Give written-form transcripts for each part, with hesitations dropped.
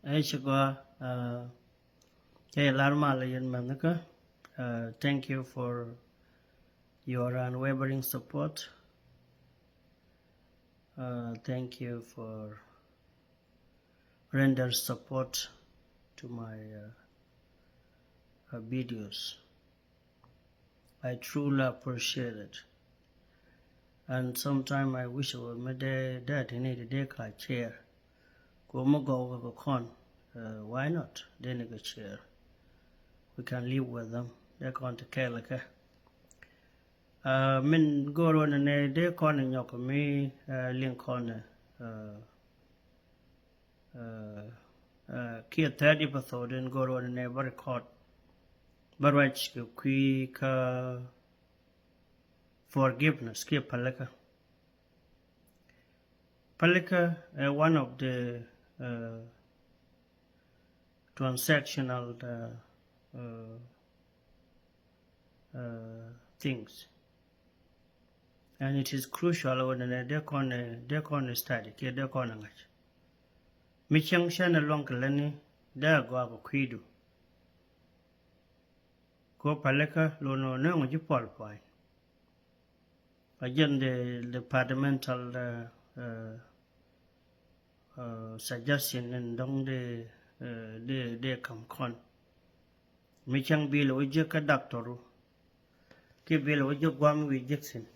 Aishigwa, Manaka. Thank you for your unwavering support. Thank you for render support to my videos. I truly appreciate it. And sometimes I wish I would make that in a day chair. Go go con. Why not? Then a chair. We can live with them. They're going to care like min go on and they con and yok me link on kia 30 episode and go on and never record. But right, quick forgiveness. Keep palaka. Palaka, one of the transactional things. And it is crucial when they can study, they can Michang shan along Kalani, there go up a quidu. Go paleka, lono no, you qualify. Again, the departmental suggestion and don't they come con. Michang bill with your doctor. Keep bill with your guam with Jackson.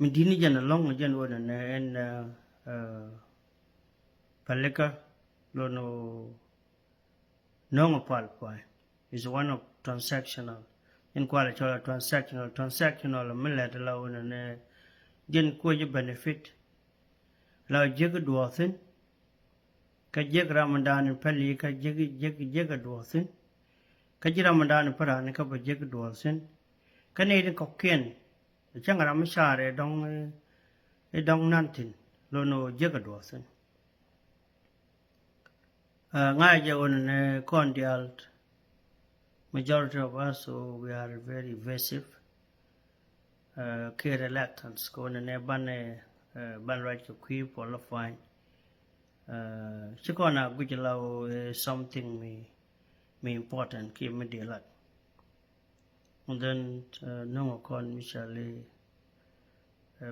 Mindini jan along again one and paleka lono no qualify is one of transactional in quality transactional millet alone and jen ko benefit la jig duothin ka jig ramadan and pali ka jig duothin ka jig ramadan paran ka ba jig duothin ka ne ko ken chang ram share dong nantin lono jig duothin ngay on cordial majority of us so we are very evasive care reluctance ko ne ban right to keep qualify chikona gujlaw something me important ki me delat and then no con michale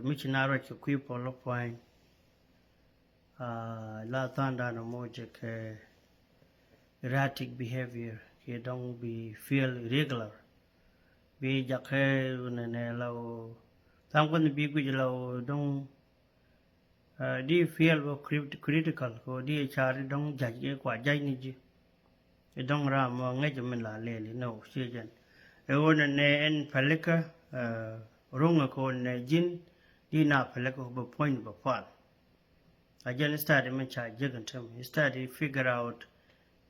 michinara to keep qualify la tanda no moje ke erratic behavior you don't feel irregular be jakhe ne law tang kon bi gu law don't do you feel critical ko di char don't judge kwa jai ni ji don't ram ngai jmen la le no sejen e won ne en palika rong ko ne jin di na palika bo point bo fal again started me cha jigan tem started figure out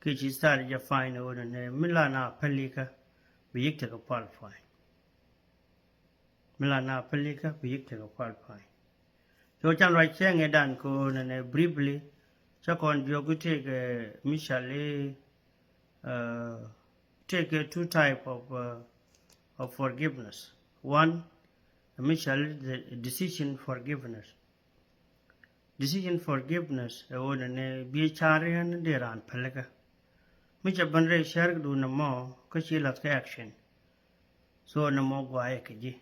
Kichi started to find out and Milana Pelika be yik to qualify. Milana Pelika be yik to qualify. So Chan right saying a dan ko and briefly Chakon Biogute Michale take two type of forgiveness. One Michale the decision forgiveness. Decision forgiveness and be charian deran Pelika. Micha banre share do na mo kachi lat action so na mo gwa ekji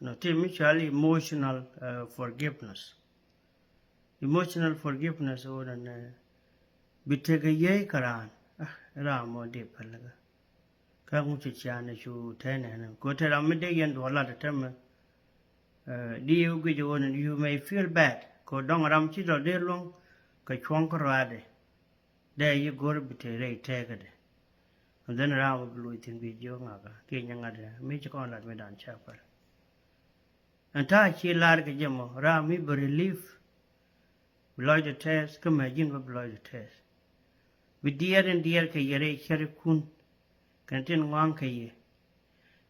no te mutually emotional forgiveness o na bitega ye karan ra mo de palaga ka mu chi chana chu tene na ko te ram de yen do la de tem di you gwe you may feel bad ko dong ram chi do de long ka chwang ko rade there you go to be take it. And then around blue in video naga, Kenya, Mitch Conrad Medan Chapel. And Tachi Larga Jamo, Rami be relief, below the test, come again below the test. With dear and dear Kayere Cherikun, contain one Kaye.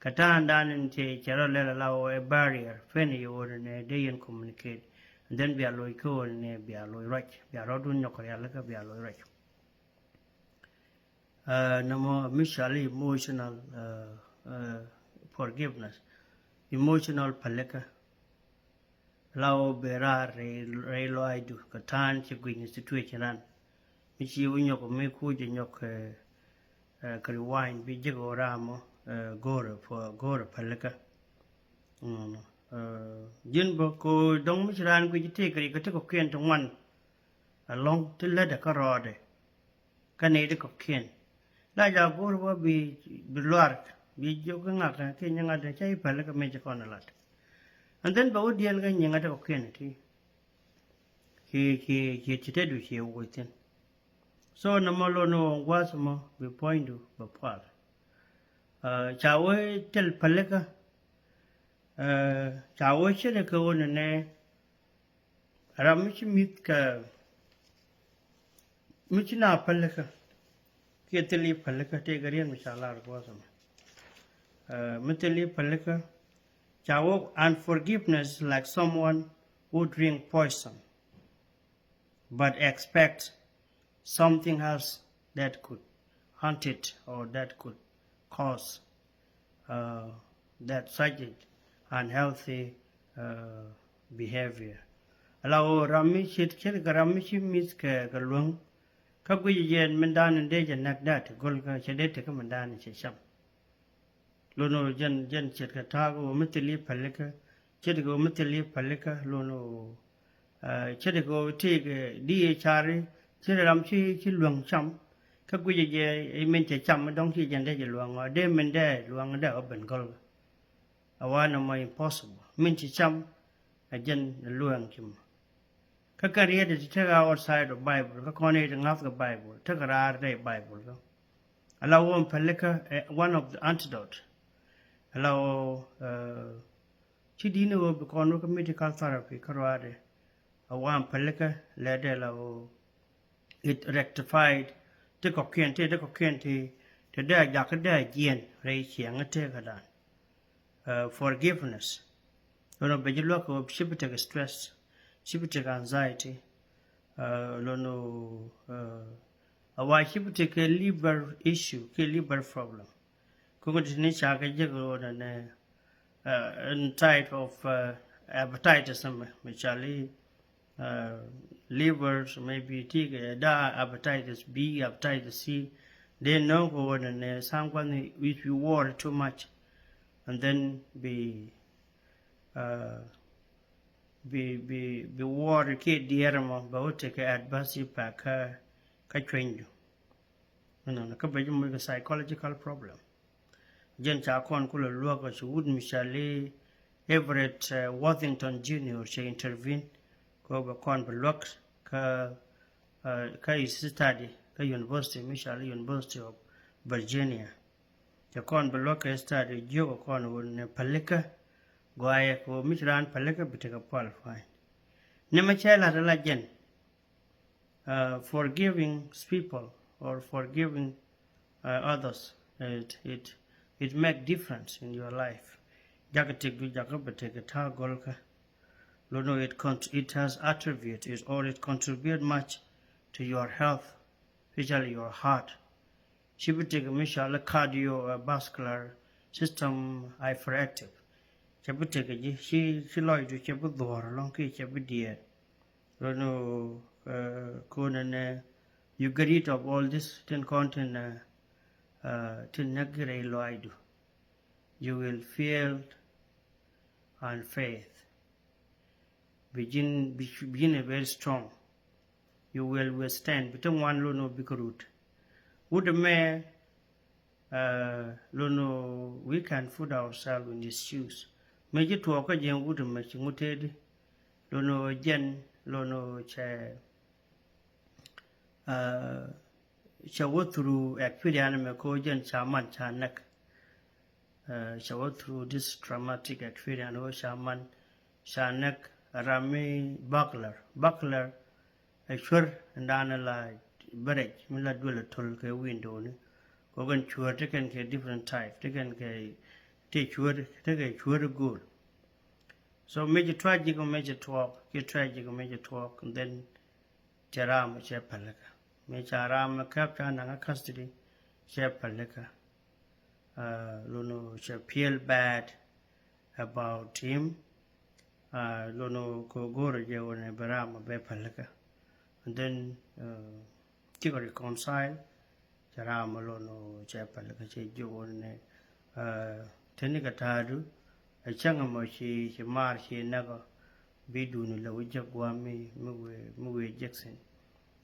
Katan down in Charolella allow a barrier, Fanny or in a day and communicate, and then be a loico and be a loy right, be a rodun yokoyalaka, be a loy right. No more mutually emotional forgiveness, emotional paleka. lao bera re lo ai du ka tan che gwin situation ran mi chi u nyok me ku je nyok kri wine bi je go ramo gore palaka jin bo ko dong mi ran ku ji te kri ka te ko ken to wan along to le da ka rode ka ne de ko ken la ja go bo bi luar bi jo ka ngaka ke nyanga de chai palaka me je kon lat and then ba odiel ga nyanga de ko ken ti he chite du he within so na malo no was mo be point to ba pal chawe tel palaka chawe chere ko ne ramichi mit ka michina palaka keteli palaka te gariyan misala ko sama miteli palaka chawo unforgiveness like someone who drink poison but expect something else that could haunt it or that could cause that such unhealthy behavior. Allow Rami shit kill Garamishi miss Galung Kaguyan Mendan and Dejan like that, Golga Shadeta Mandan and Sham. Lono Jen Chetkatago, Mitili Palika, Chedigo Mitili Palika, Lono Chedigo take DHR, Cheramchi Chilung Cham, Kaguya, a mental cham, donkey and Dejaluang, or Dem and Dad, Luang da open Golga. A one of my impossible. Minchi cham, a gen Luang Chim. Kakari to take outside the Bible, Kakonate off the Bible, take a rare Bible. Allow one Palika, one of the antidote. Allow Chidino Becono medical therapy, Karade. A one Palika, led allow it rectified, take a quente, to die Yakada Yen, raise young a take forgiveness. Lono Bejulok of Shibitek stress, Shibitek anxiety, Lono why Shibitek a liver issue, a liver problem. Kukutisha Jago and type of hepatitis, which livers, maybe hepatitis B, hepatitis C. They know what and someone which we worry too much and then be worry ke dierma ba wote ke advance pack ka change no ka ba jum psychological problem jen cha kon kula luwa she would mishale Everett Worthington Jr. she intervene ko ba kon ba lok ka study ka University of Virginia. The con block study joke con won palika guaya ko mitran palika bitaka qualify. Nemachela religion forgiving people or forgiving others it make difference in your life. Jagatik du jagabateka ta golka. Lono it has attribute it contribute much to your health, especially your heart. She would take a mishala cardiovascular system hyperactive. She would take a she like to check with door long case with dear. No, you get rid of all this tin content tin nagre loidu. You will feel and faith. Begin very strong. You will withstand. Between one lono big root. Would me lono we can put ourselves in these shoes. Major to a jen would make muted lono jen lono shall go through actually anime cogen shaman chanak shall go through this traumatic experience or shaman shanak rami buckler a sure and analyze barrage mila dwell a toll window Kogan chua taken a different type taken a take a chua good so major tragic or major talk get tragic or major talk and then Jaram Chepalaka. Mecharam captain and custody Chepalaka. Luno she feel bad about him lono ko goro je wona barama be palaka and then tiko reconcile jarama lono che palaka che jo wona tenika tadu a changa mo shi mar shi naga bidu ni la wajja gwami muwe Jackson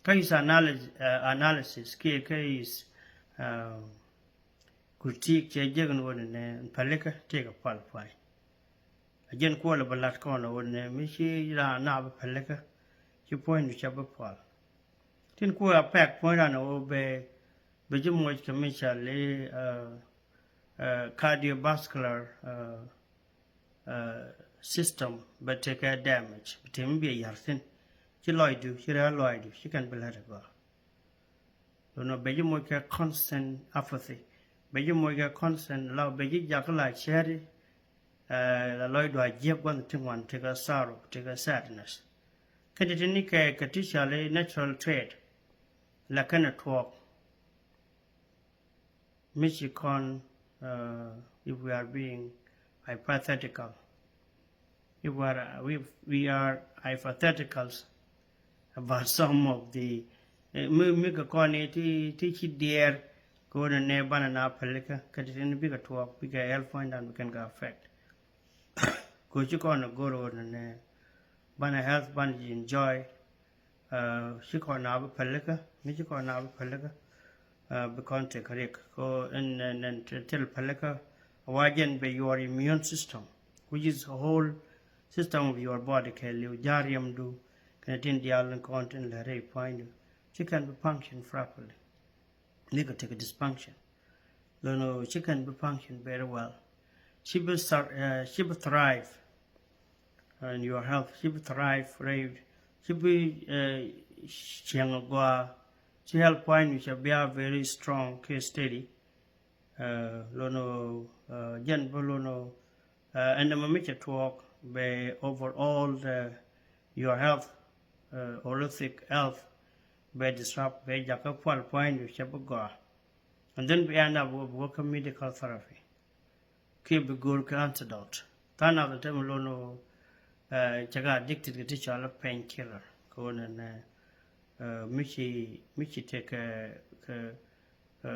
kais analysis ke kais critique che jegan wona ne palaka teka palpai again ko la balat ko na wona mi shi ra na ba palaka ki point ni chaba pal tin ko a pack point na obe be jumo ke mi chale cardiovascular system but take a damage but him be yarthin ki loidu ki ra loidu she can be let go no be jumo ke constant apathy be jumo ke constant law be ji jakla share la loidu a jeb wan tingwan take a sorrow take a sadness kaditini ke katishale natural trait la kana talk Michicon if we are being hypothetical if we are hypotheticals about some of the mika koni ti dear go to ne banana pelika kaditini bigger talk bigger help point and we can go affect go you gonna go to ne bana health bana enjoy she kona ba pelika mi she kona ba pelika because take correct ko and tell pelika wajen be your immune system which is a whole system of your body can you jariam do can dial and content la ray point she can be function properly nigga take a dysfunction no she can be function very well she will thrive in your health she will thrive right she will chiangwa she help point you should be a very strong case steady lono jen bolono and the mamicha talk be overall your health holistic health be disrupt be jaka point you should go and then we end up with working medical therapy keep a good antidote tan of the time lono jaga addicted to teach all painkiller go and michi take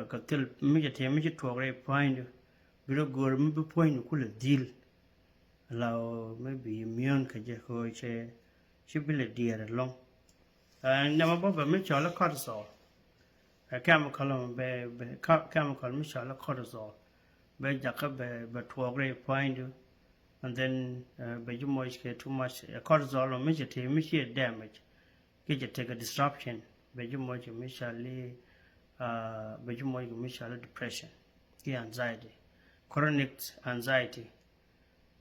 ka til michi tore point bilo gor mi point kula deal allow maybe immune ka je ko che bile dear long and never baba mi chala cortisol chemical be chemical mi chala cortisol be jaka be tore point and then be you much too much cortisol michi damage get take a disruption beju mojo mishali beju mojo mishali depression ki anxiety chronic anxiety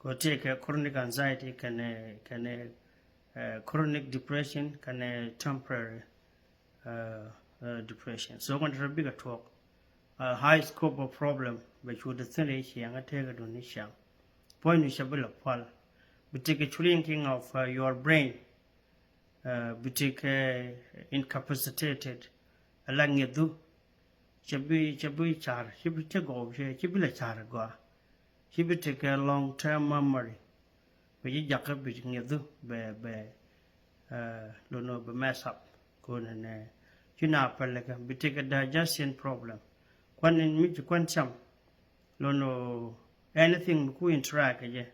go take a chronic anxiety can chronic depression can temporary depression so going to bigger talk high scope of problem which would the thing yang take a donation point is shabula pal we take a shrinking of your brain bitik incapacitated alang yedu chabi char chibi tego chibi la char go chibi take a long term memory be jakka bitik yedu be lono be mess up ko ne kina palaka bitik a digestion problem kwan in mi kwan cham lono anything ku interact je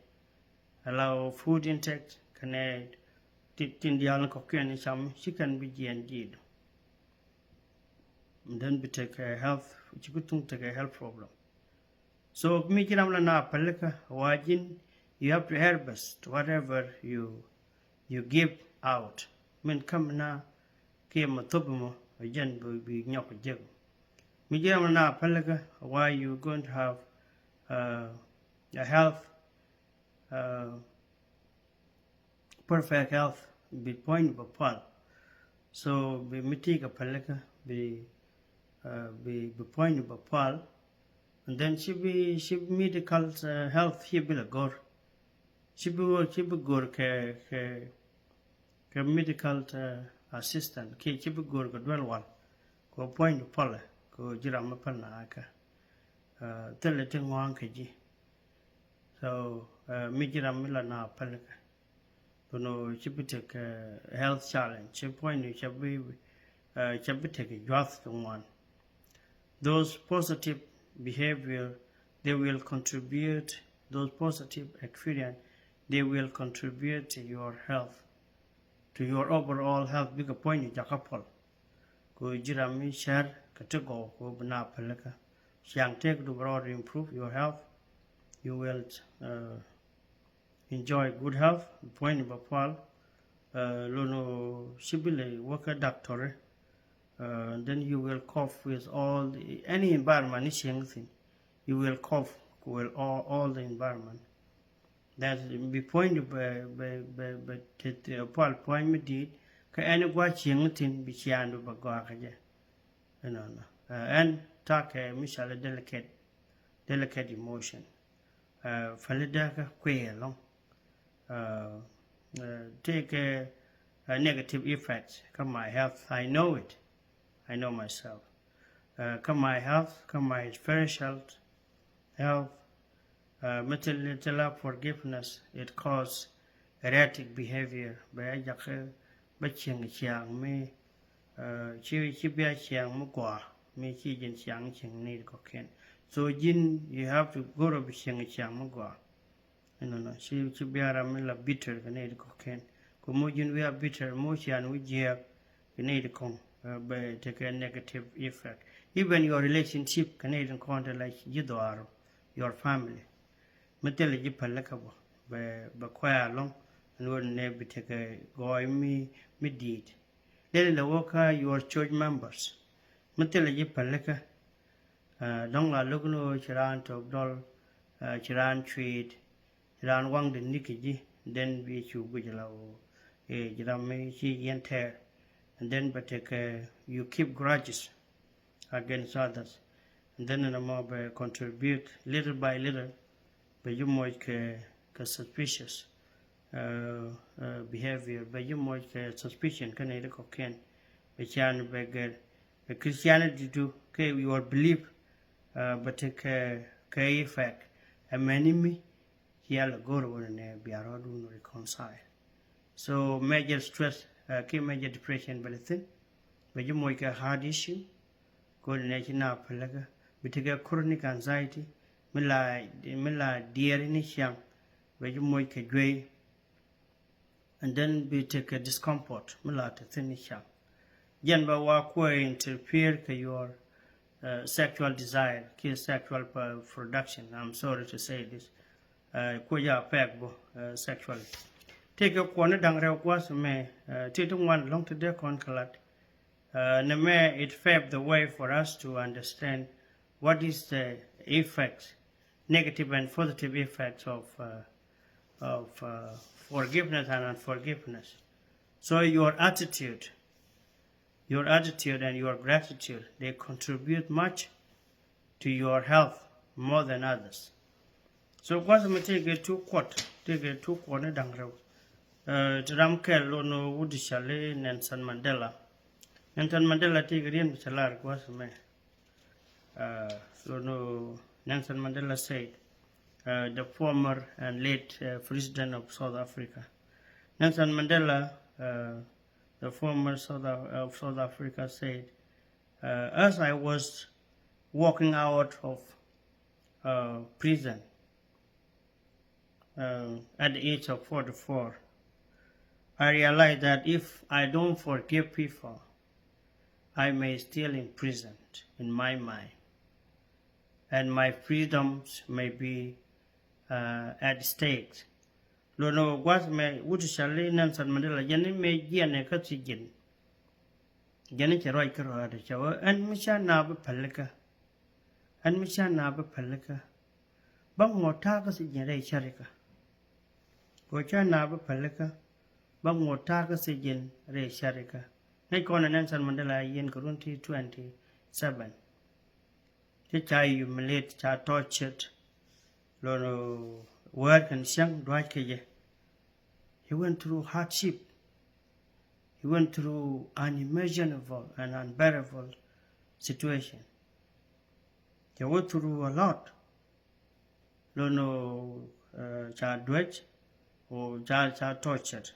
allow food intake connect tin dial ko ken cham she can be GND and then be take health which good to take a health problem so me kiram la na palaka wajin you have to harvest whatever you give out men come na ke matobumo again be nyok jeg me kiram na palaka why you going to have a health perfect health be point bapal so be mitika palaka be point bapal and then she medical health she be a gor she be gor ke medical assistant ke she be gor godwal wal ko point pala ko jiram pana aka tele tengwang ke ji so mi jiram la na palaka chibitek health challenge point chibitek youth one. Those positive behavior, they will contribute, those positive experience, they will contribute to your health, to your overall health. Bigger point is jakapol. Go jirami share katego go bana palaka. Shang take to broad improve your health. You will enjoy good health. Point bapal. Lono shibile worker doctor. Then you will cope with any environment. You will cope with all the environment. That be point Paul point me did. Ka any watching thing be chiandu bagwakaja. And talk Michelle delicate emotion. Falidaka quay long. Take a negative effects. Come my health, I know it. I know myself. Come my health, come my spiritual health, mental forgiveness, it causes erratic behavior. By ching chiang me, chi bia chiang mugua, me chi jin chiang ching need cocaine. So jin, you have to go to ching chiang mugua. Chi bia ramila bitter, need cocaine. Kumujin we are bitter, motion we jeer, need con. By take a negative effect. Even your relationship, Canadian content like Yidwaro, your family. Matella Jipalakabo, by quite long, and wouldn't never take a goy me deed. Then the worker, your church members. Matella Jipalaka, don't la lugno, Chiran to doll, Chiran treat, Chiran wang the Nikiji, then be you Bujala, a Jirame, she yen tear. And then but you keep grudges against others, and then in a mob contribute little by little, but you might suspicious behavior, but you might suspicion can either cocaine, but can beggar Christianity do your belief, but take effect a enemy, he'll go and be allowed to reconcile. So major stress. Key major depression, but you make a hard issue, go to national palaga, we take a chronic anxiety, mila dear in his young, where you make a gray, and then we take a discomfort, mila to finish young. Janba walk away interfere to your sexual desire, key sexual production. I'm sorry to say this. Kuya pegbo sexually. Take a corner down was me, taking one long to their concalat. Name it paved the way for us to understand what is the effects, negative and positive effects of forgiveness and unforgiveness. So your attitude and your gratitude, they contribute much to your health more than others. So what's me take a 2 quart, take a 2 corner down road. Ramkel lono Woody Chalet, Nelson Mandela. Nelson Mandela take it in Salar was me. Lono Nelson Mandela said, the former and late president of South Africa. Nelson Mandela, the former of South Africa, said, as I was walking out of prison at the age of 44, I realized that if I don't forgive people, I may still imprisoned in my mind, and my freedoms may be at stake. Lono was me would shall Nelson Mandela Jenny may Gianna Katsijin. Jenny Roy Karo shower and Misha Naba Palaka and Misha Naba Palaka. Bang more targets in Sharika. Gocha Naba Palaka. Bang more targets in Ray Sharika. Nakon and Nelson Mandela Yen Kurunti 27. The child humiliated, child tortured, Lono work and young Dwake. He went through hardship. He went through unimaginable and unbearable situation. He went through a lot. Lono child dwetch or child tortured.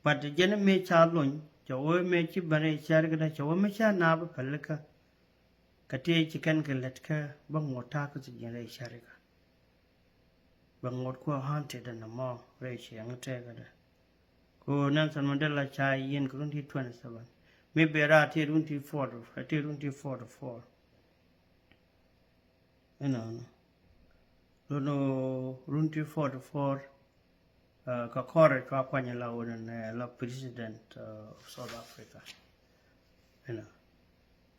but the gen me cha lun chawo me chi bare char ga chawo me cha na ba palka kate chicken ka letka bang mota ka chi gen char ga bang mot ko haunted and mo re chi ang te ga ko Nelson Mandela cha yen ko 27 me bera te 24 te 24 no 24 ka kore ka kwanya la wona la president of South Africa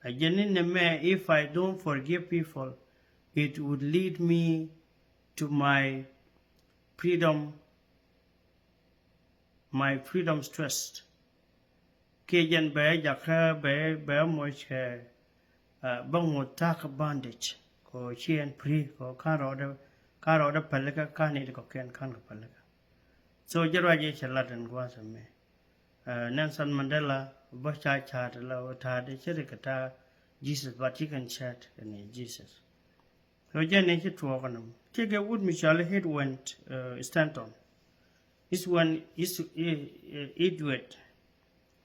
if I don't forgive people it would lead me to my freedom stress kejen be jaka be mo che bang mo tak bandage ko chien pri ko karo da palaka kani ko ken kan ko palaka so jarwa je chaladan gwasa me Nelson Mandela ba cha la ta de chirikata Jesus Vatican chat and Jesus so jene chi to kanam take a wood Michelle head went Stanton this one is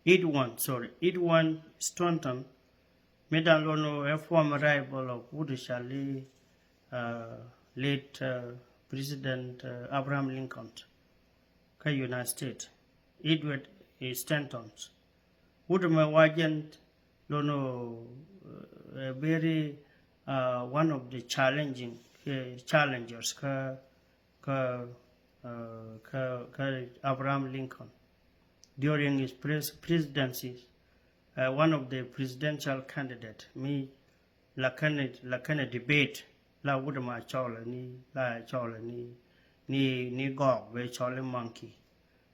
Edwin Stanton Medalono a former rival of Woodshally late President Abraham Lincoln ka United States Edward Stanton's Woodman Wagent Lono very one of the challengers ka Abraham Lincoln during his presidency one of the presidential candidate me la kana debate la Woodma chola ni gog be chola monkey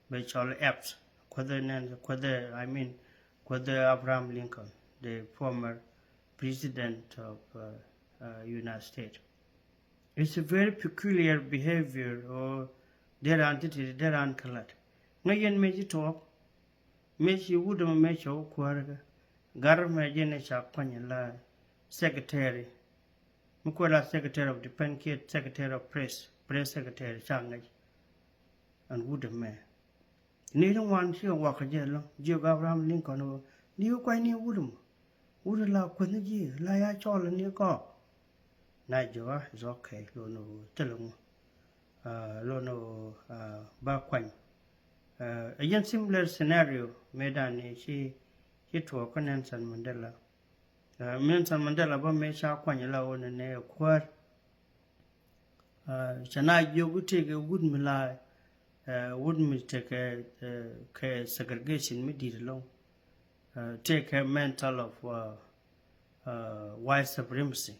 be chola apps whether Abraham Lincoln the former president of United States. It's a very peculiar behavior or their entity, their uncolored. Ngayon meji talk, meji Woodma mecho kwarga, government jene chakwanya la secretary, mukwala secretary of defense, secretary of press secretary changaj, and Woodma. Neither one she walk a jello, Abraham Lincoln, you quite near Woodma. Would la Quinaji, Laya Chol and near go. Nigeria is okay, Lono Telum, Lono Bakwan. A young similar scenario made an she to a Nelson Mandela. Nelson Mandela, but may sharp when you low and a quart. Shana, you would take a wood milai, wouldn't take a segregation, me did alone. Take a mental of white supremacy.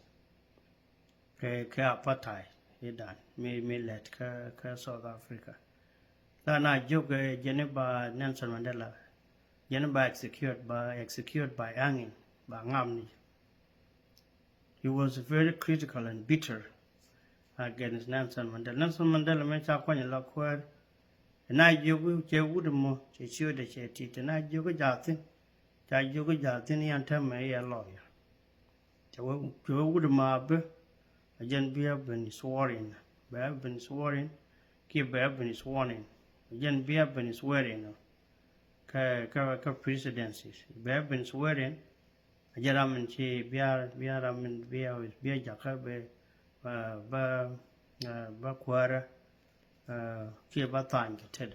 Ke apartheid idan me let ka South Africa la na joge Geneva Nelson Mandela Geneva executed by hanging by ngamni. He was very critical and bitter against Nelson Mandela me cha kwanya la kwar na jogu che wudmo che chude che tit na jogu jatin yan tame ya lawyer che wudma be Again, we have been sworn. We have been sworn. Keep we have been sworn. Again, we have been swearing. Presidencies. We have been swearing. Again, I mean, Bakwara, keep a time to tell.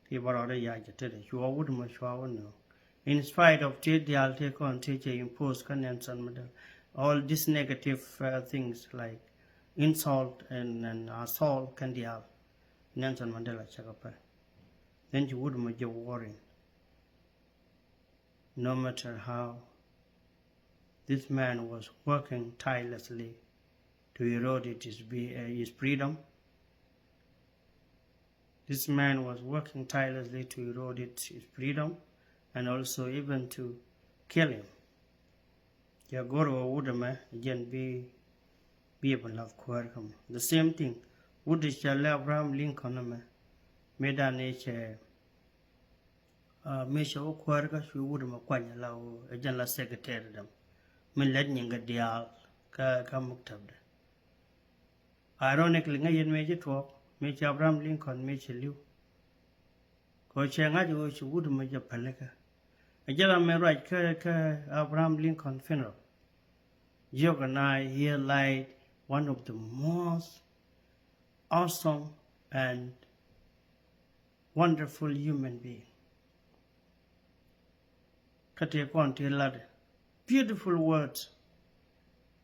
Keep already yated. You would much no. In spite of the I'll take on teacher imposed Nelson Mandela. All these negative things like insult and assault can be Nelson Mandela chakapa. Then you would make your worrying. No matter how this man was working tirelessly to erode his freedom. This man was working tirelessly to erode his freedom and also even to kill him. Goro Woodama again be able of Quirkham. The same thing. Wood shall Abraham Lincoln made a nature Misha Quirka, she would Maquanya Lao, a general secretary them. Millennium get the al Kamuktabd. Ironically, Nayan made it talk, Mitch Abraham Lincoln made you. ko chenga jo chu wood me ja palaka ajara me right ka Abraham Lincoln funeral Yoganai he like one of the most awesome and wonderful human being kate kon te lad beautiful words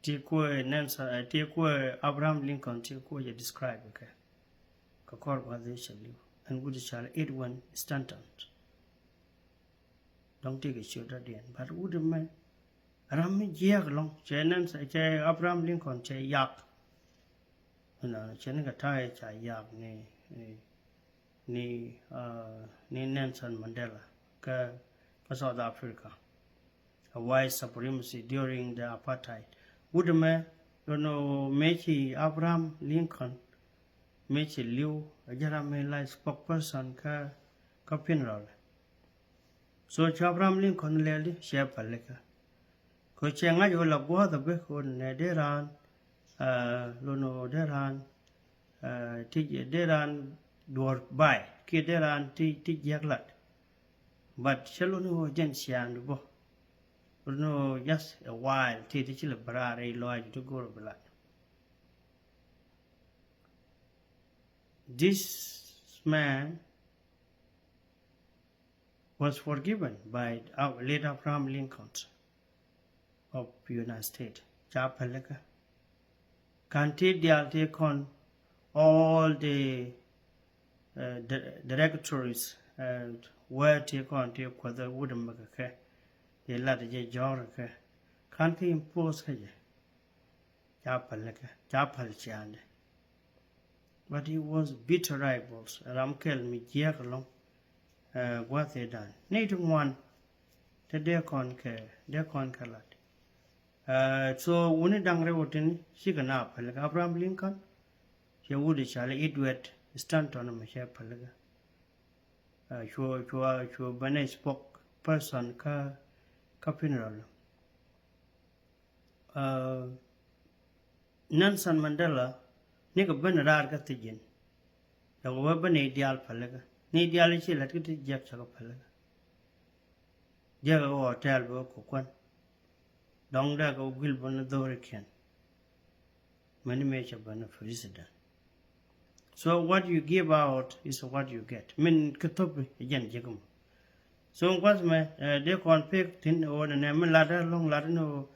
te ko Nancy te ko Abraham Lincoln te ko ya describe ka ka kor ba de shali and good shall it one stanton don't take a shot at the end but would man ram je long chenan sa che Abraham Lincoln che yak na chen ka tai cha yak ni Nelson Mandela ka South Africa a white supremacy during the apartheid would man mechi Abraham Lincoln mechi liu ajara me like spokesperson ka funeral so Abraham Lincoln leli share paleka ko chenga yo la bo da be ko ne deran deran ti deran dor bai ki deran ti yaklat but shalo no jen sian bo no just a while ti chile brare lo to go blood this man was forgiven by our late Abraham Lincoln of United States. Chapaleka. Can't take on all the directories where take on take whether wouldn't make a the latter Joraka. Can't impose her. Chapaleka. Chapal chand. But he was bitter rivals. Ramkel me along. What they done. Need one the dear concalat. So when it dang rewotin, she can up like Abraham Lincoln. She would shall eat wet, stand on a macher palaga. Sure, Bane spoke person ka funeral. Nelson Mandela, nigga Benarar Gatijin. The weapon ideal palaga. Need the allergy let it jack chapalaga. Jago or tell Bokwan. Dong da go Gilbon Dorican. Many major beneficent. So what you give out is what you get. Min Katopi again Jagum. So what's my they can pick tin or the name ladder long ladder no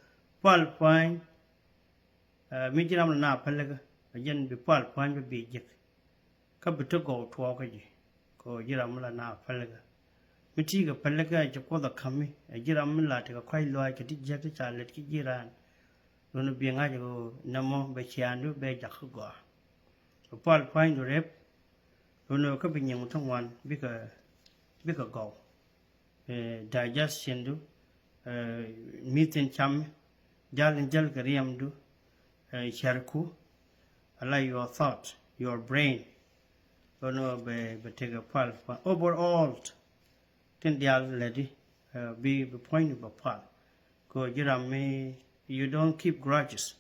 Paul Pine Mijiram na palaga again be Paul Pine be jack. Kabuto go to Wakaji. Ko Jiramla na palaga. Mitiga palaga Jacoda Kami, a Jiramla take a quite like a jacket child let Jiran. Don't be an ago, Namo Bechianu be Jacoga. So Paul find the rep, don't know copying young one bigger go. Digestion do, meat and cham, Jal and Jalgariam do, Charku, allow your thought, your brain. Don't know be take a pulp. Overall, ten lady be the point of a pulp. Go Jiram, you don't keep grudges.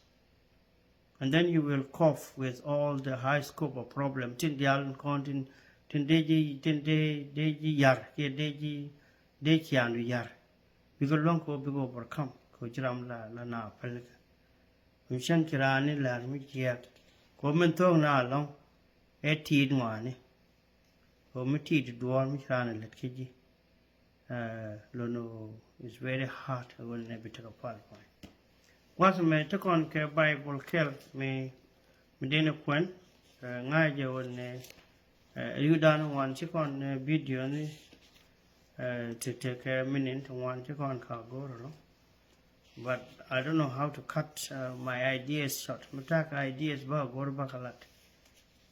And then you will cope with all the high scope of problem. Tin dial contin tin deji yar, ye deji yar. We go long go big overcome. Go Jiram la na pelica. Mishan Kirani la michiak. Commento na long. Etid one. Omitted door Mishana let Kiji. Lono is very hard. I will never take a part. What's me took on Bible kill me Medina Quen, Naja on you done one check on video to take a minute one check on cargo. But I don't know how to cut my ideas short. Matak ideas about go back a lot.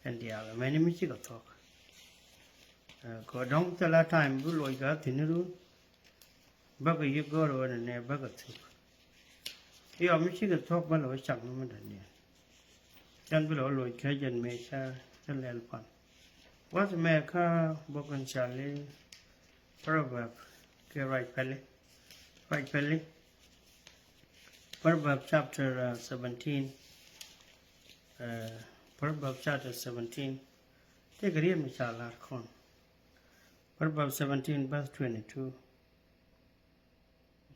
And the other many Michigan talk. Go down till that time, bull like that in the room. Bugger you go over and a bugger too. Yeah, Michigan talk well over Chuck Noman. Then below Lloyd Cajun make a little fun. What's America, Book and Charlie, Proverb, right Pelly, right Pelly. Proverb chapter 17. Proverb chapter 17. Take a real Michal Arcon. Proverbs 17 verse 22.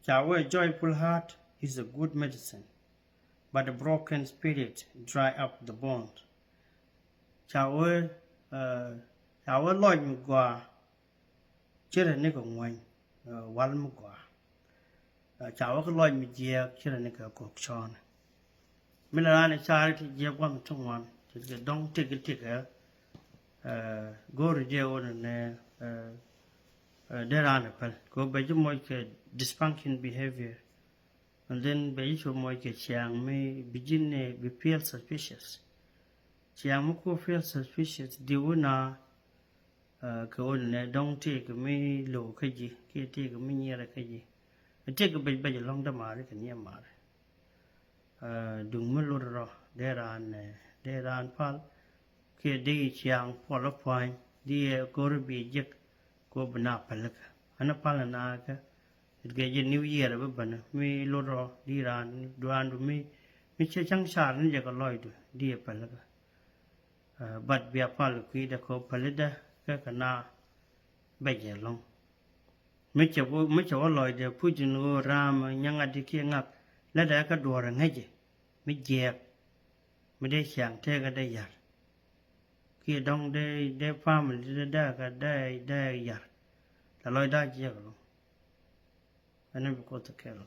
Yahweh, joyful heart is a good medicine, but a broken spirit dry up the bones. Yahweh, Yahweh Lord Mugwa, Chira Nika Wine, Wal Mugwa. Yahweh Lord Mijia, Chira Nika Cookshon. Millerani charity, Jabam Tungwan, don't take a ticker, go to jail and there are go by you make dysfunction behavior. And then by you make chiang may begin be feel suspicious. Chiang muko feel suspicious, diuna go on don't take me low kaji, take me near a kaji. I take a bit by along the mark and near mar. Dung muluro, there are pal, ke de chiang for a point, dear go to be jick, go banapalaka. Anapalanaga. It get a new year of a banner, me loro, diran, duan me, Mr. Chang Shan, Jacaloid, dear Palaga. But be a palaki, the co palida, Kakana, Beja long. Mitch Lloyd, the Pujin Ram, young at the king up, let a door and hedge. Mid jack, Medesian, take a day yard. Here don't they family, the dark a day yard. The Lloyd died. I never got the kettle.